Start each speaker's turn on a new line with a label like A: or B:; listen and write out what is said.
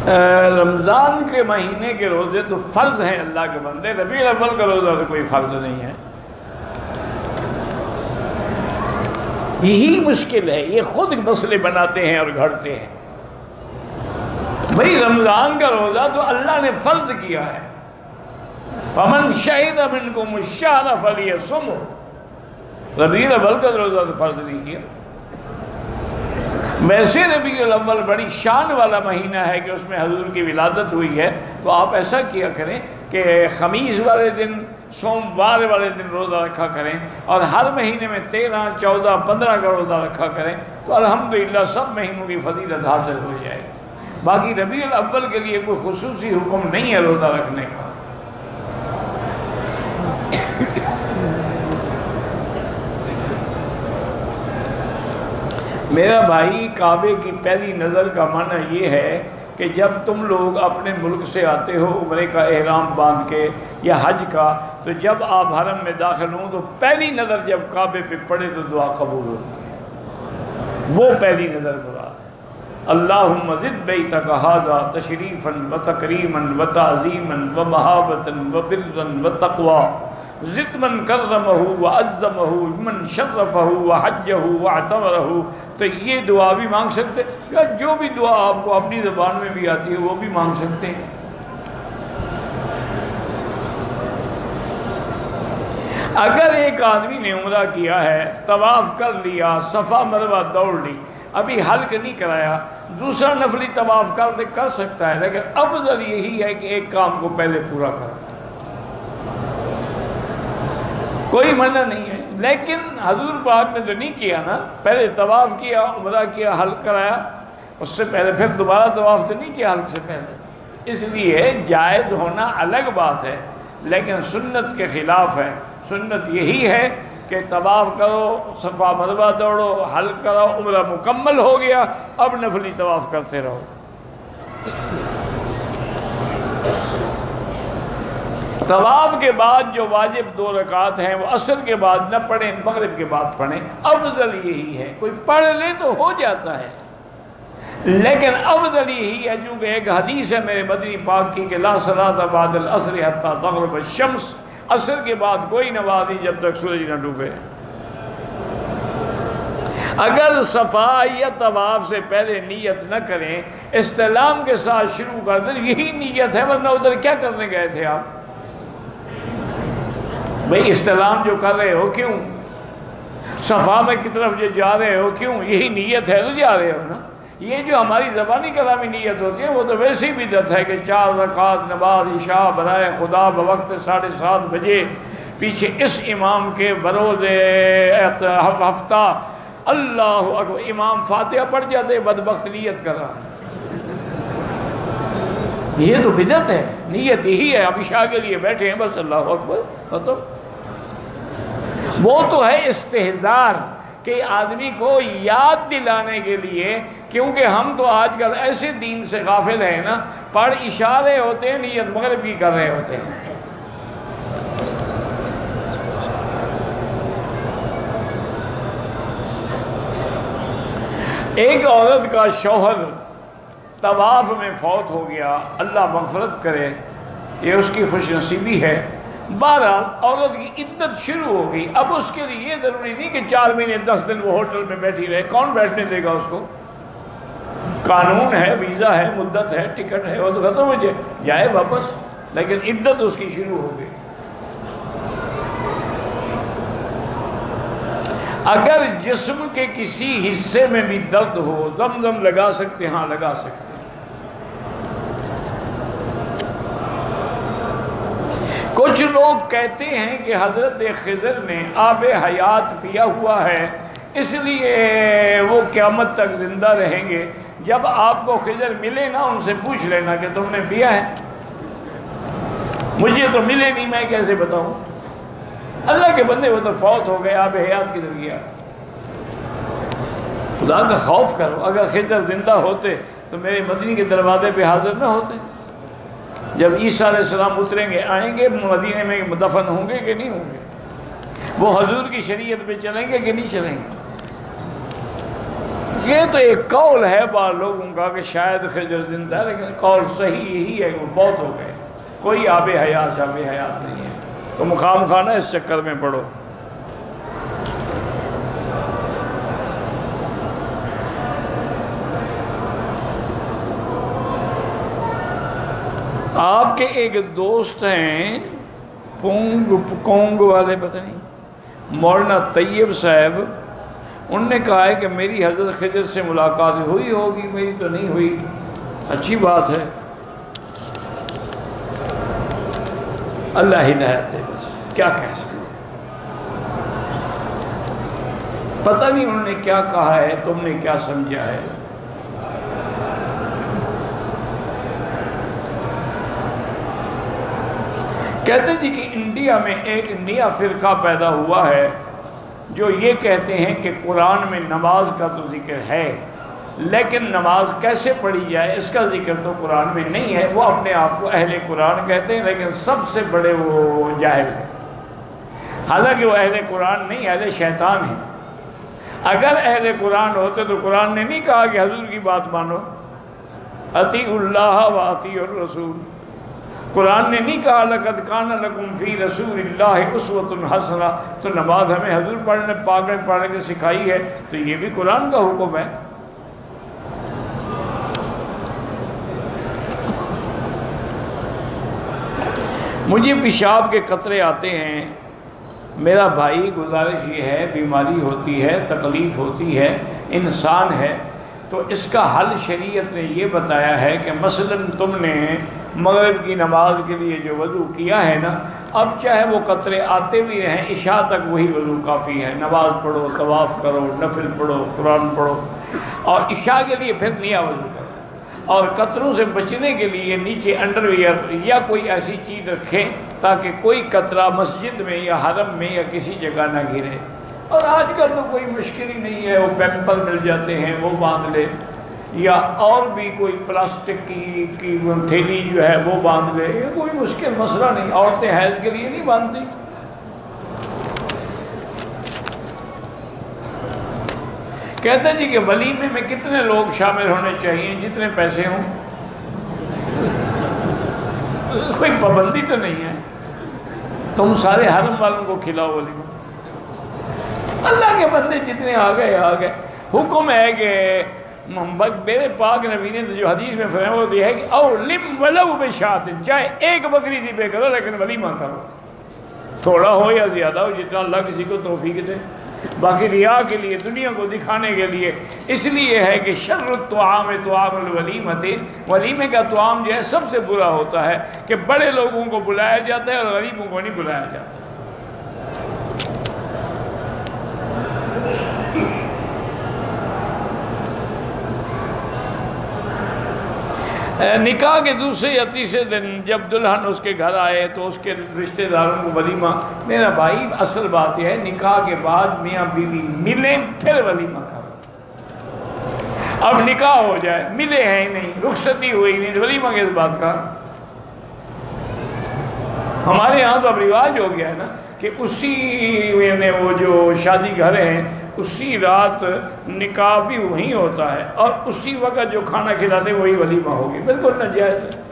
A: رمضان کے مہینے کے روزے تو فرض ہیں اللہ کے بندے، ربیع الاول کا روزہ تو کوئی فرض نہیں ہے۔ یہی مشکل ہے، یہ خود مسئلے بناتے ہیں اور گھڑتے ہیں۔ بھئی رمضان کا روزہ تو اللہ نے فرض کیا ہے، فَمَنْ شَهِدَ مِنْكُمُ الشَّهْرَ فَلْيَصُمْهُ۔ ربیع الاول کا روزہ تو فرض نہیں کیا۔ ویسے ربیع الاول بڑی شان والا مہینہ ہے کہ اس میں حضور کی ولادت ہوئی ہے، تو آپ ایسا کیا کریں کہ خمیس والے دن، سوموار والے دن روزہ رکھا کریں، اور ہر مہینے میں 13، 14، 15 کا روزہ رکھا کریں، تو الحمدللہ سب مہینوں کی فضیلت حاصل ہو جائے گی۔ باقی ربیع الاول کے لیے کوئی خصوصی حکم نہیں ہے روزہ رکھنے کا۔ میرا بھائی، کعبے کی پہلی نظر کا معنی یہ ہے کہ جب تم لوگ اپنے ملک سے آتے ہو عمرے کا احرام باندھ کے یا حج کا، تو جب آپ حرم میں داخل ہوں تو پہلی نظر جب کعبے پہ پڑے تو دعا قبول ہوتی ہے۔ وہ پہلی نظر مراد ہے۔ اللہم زد بیتک ھذا تشریفا و تکریما و تعظیما و محابتا و برا و تقوا، زد من کرمہ و عظمہ من شرفہ و حجہ و اعتمرہ۔ تو یہ دعا بھی مانگ سکتے، یا جو بھی دعا آپ کو اپنی زبان میں بھی آتی ہے وہ بھی مانگ سکتے ہیں۔ اگر ایک آدمی نے عمرہ کیا ہے، طواف کر لیا، صفا مروہ دوڑ لی، ابھی حلق نہیں کرایا، دوسرا نفلی طواف کر سکتا ہے، لیکن افضل یہی ہے کہ ایک کام کو پہلے پورا کرو۔ کوئی منع نہیں ہے، لیکن حضور پاک نے تو نہیں کیا نا، پہلے طواف کیا، عمرہ کیا، حلق کرایا، اس سے پہلے پھر دوبارہ طواف تو نہیں کیا حلق سے پہلے۔ اس لیے جائز ہونا الگ بات ہے، لیکن سنت کے خلاف ہے۔ سنت یہی ہے کہ طواف کرو، صفا مروہ دوڑو، حلق کرو، عمرہ مکمل ہو گیا، اب نفلی طواف کرتے رہو۔ طواف کے بعد جو واجب 2 رکعت ہیں وہ عصر کے بعد نہ پڑھیں، مغرب کے بعد پڑھیں۔ افضل یہی ہے، کوئی پڑھ لے تو ہو جاتا ہے، لیکن افضل یہی ہے، چونکہ ایک حدیث ہے میرے مدنی پاک کی کہ لا صلاۃ بعد العصر حتی تغرب الشمس، عصر کے بعد کوئی نماز نہیں جب تک سورج نہ ڈوبے۔ اگر صفا یا طواف سے پہلے نیت نہ کریں، استعلام کے ساتھ شروع کر دیں، یہی نیت ہے، ورنہ ادھر کیا کرنے گئے تھے آپ؟ بھئی استعلام جو کر رہے ہو کیوں؟ صفا میں کی طرف جو جا رہے ہو کیوں؟ یہی نیت ہے تو جا رہے ہو نا۔ یہ جو ہماری زبانی کلامی نیت ہوتی ہے وہ تو ویسی بدعت ہے کہ 4 رکعت نماز عشاء برائے خدا بوقت 7:30 بجے پیچھے اس امام کے بروز ہفتہ اللہ اکبر، امام فاتحہ پڑھ جاتے، بدبخت نیت کر رہا ہے۔ یہ تو بدعت ہے، نیت یہی ہے، اب عشاء کے لیے بیٹھے ہیں بس اللہ اکبر ختم۔ وہ تو ہے استحضار کہ آدمی کو یاد دلانے کے لیے، کیونکہ ہم تو آج کل ایسے دین سے غافل ہیں نا، پڑھ عشاء رہے ہوتے ہیں، نیت مغرب کی کر رہے ہوتے ہیں۔ ایک عورت کا شوہر طواف میں فوت ہو گیا، اللہ مغفرت کرے، یہ اس کی خوش نصیبی ہے۔ بہرحال عورت کی عدت شروع ہو گئی، اب اس کے لیے یہ ضروری نہیں کہ 4 مہینے 10 دن وہ ہوٹل میں بیٹھی رہے، کون بیٹھنے دے گا اس کو؟ قانون ہے، ویزا ہے، مدت ہے، ٹکٹ ہے، وہ تو ختم ہو جائے واپس، لیکن عدت اس کی شروع ہو گئی۔ اگر جسم کے کسی حصے میں بھی درد ہو، زمزم لگا سکتے، ہاں لگا سکتے۔ کچھ لوگ کہتے ہیں کہ حضرت خضر نے آب حیات پیا ہوا ہے، اس لیے وہ قیامت تک زندہ رہیں گے۔ جب آپ کو خضر ملے نا، ان سے پوچھ لینا کہ تم نے پیا ہے، مجھے تو ملے نہیں، میں کیسے بتاؤں؟ اللہ کے بندے وہ تو فوت ہو گئے، آب حیات کی گیا۔ خدا کا خوف کرو، اگر خضر زندہ ہوتے تو میرے مدنی کے دروازے پہ حاضر نہ ہوتے؟ جب عیسیٰ علیہ السلام اتریں گے، آئیں گے مدینے میں، دفن ہوں گے کہ نہیں ہوں گے؟ وہ حضور کی شریعت پہ چلیں گے کہ نہیں چلیں گے؟ یہ تو ایک قول ہے بعض لوگوں کا کہ شاید خضر زندہ ہے، لیکن قول صحیح یہی ہے کہ وہ فوت ہو گئے، کوئی آب حیات شاب حیات نہیں ہے، تو مقام خانہ اس چکر میں پڑھو۔ آپ کے ایک دوست ہیں کونگ والے، پتہ نہیں، مولانا طیب صاحب، انہوں نے کہا ہے کہ میری حضرت خضر سے ملاقات ہوئی ہوگی، میری تو نہیں ہوئی۔ اچھی بات ہے، اللہ ہدایت دے، بس کیا کہہ سکتے، پتہ نہیں انہوں نے کیا کہا ہے، تم نے کیا سمجھا ہے۔ کہتے جی کہ انڈیا میں ایک نیا فرقہ پیدا ہوا ہے جو یہ کہتے ہیں کہ قرآن میں نماز کا تو ذکر ہے، لیکن نماز کیسے پڑھی جائے اس کا ذکر تو قرآن میں نہیں ہے۔ وہ اپنے آپ کو اہل قرآن کہتے ہیں، لیکن سب سے بڑے وہ جاہل ہیں، حالانکہ وہ اہل قرآن نہیں، اہل شیطان ہیں۔ اگر اہل قرآن ہوتے تو قرآن نے نہیں کہا کہ حضور کی بات مانو، اطیعوا اللہ و اطیعوا الرسول۔ قرآن نے نہیں کہا لَقَدْ كَانَ لَكُمْ فِي رَسُولِ اللَّهِ أُسْوَةٌ حَسَنَةٌ، تو نماز ہمیں حضور پڑھنے پاک نے پڑھنے کے سکھائی ہے، تو یہ بھی قرآن کا حکم ہے۔ مجھے پیشاب کے قطرے آتے ہیں، میرا بھائی گزارش یہ ہے، بیماری ہوتی ہے، تکلیف ہوتی ہے، انسان ہے، تو اس کا حل شریعت نے یہ بتایا ہے کہ مثلا تم نے مغرب کی نماز کے لیے جو وضو کیا ہے نا، اب چاہے وہ قطرے آتے بھی رہیں، عشاء تک وہی وضو کافی ہے، نماز پڑھو، طواف کرو، نفل پڑھو، قرآن پڑھو، اور عشاء کے لیے پھر نیا وضو کرو، اور قطروں سے بچنے کے لیے نیچے انڈر ویئر یا کوئی ایسی چیز رکھیں تاکہ کوئی قطرہ مسجد میں یا حرم میں یا کسی جگہ نہ گرے۔ اور آج کل تو کوئی مشکل ہی نہیں ہے، وہ پیمپل مل جاتے ہیں، وہ باندھ لے، یا اور بھی کوئی پلاسٹک کی تھیلی جو ہے وہ باندھ لے، یہ کوئی مشکل مسئلہ نہیں، عورتیں حیض کے لیے نہیں باندھتی۔ کہتے ہیں جی کہ ولیمے میں کتنے لوگ شامل ہونے چاہیے؟ جتنے پیسے ہوں، کوئی پابندی تو نہیں ہے، تم سارے حرم والوں کو کھلاؤ ولیمہ، اللہ کے بندے جتنے آ گئے۔ حکم ہے کہ میرے پاک نبی نے جو حدیث میں فرمایا وہ یہ ہے کہ او لم ولو بشات، چاہے ایک بکری ذبح کرو لیکن ولیمہ کرو، تھوڑا ہو یا زیادہ ہو، جتنا اللہ کسی کو توفیق دے۔ باقی ریا کے لیے، دنیا کو دکھانے کے لیے، اس لیے ہے کہ شر الطعام طعام الولیمۃ، ولیمے کا طعام جو ہے سب سے برا ہوتا ہے کہ بڑے لوگوں کو بلایا جاتا ہے اور غریبوں کو نہیں بلایا جاتا۔ نکاح کے دوسرے یا تیسرے دن جب دلہن اس کے گھر آئے تو اس کے رشتہ داروں کو ولیمہ۔ میرا بھائی اصل بات یہ ہے نکاح کے بعد میاں بیوی ملیں پھر ولیمہ کرو۔ اب نکاح ہو جائے، ملے ہیں ہی نہیں، رخصتی ہوئی نہیں، ولیمہ کس بات کا؟ ہمارے ہاں تو اب رواج ہو گیا ہے نا کہ اسی میں وہ جو شادی گھر ہیں اسی رات نکاح بھی وہیں ہوتا ہے، اور اسی وقت جو کھانا کھلاتے وہی ولیمہ ہوگی، بالکل ناجائز ہے۔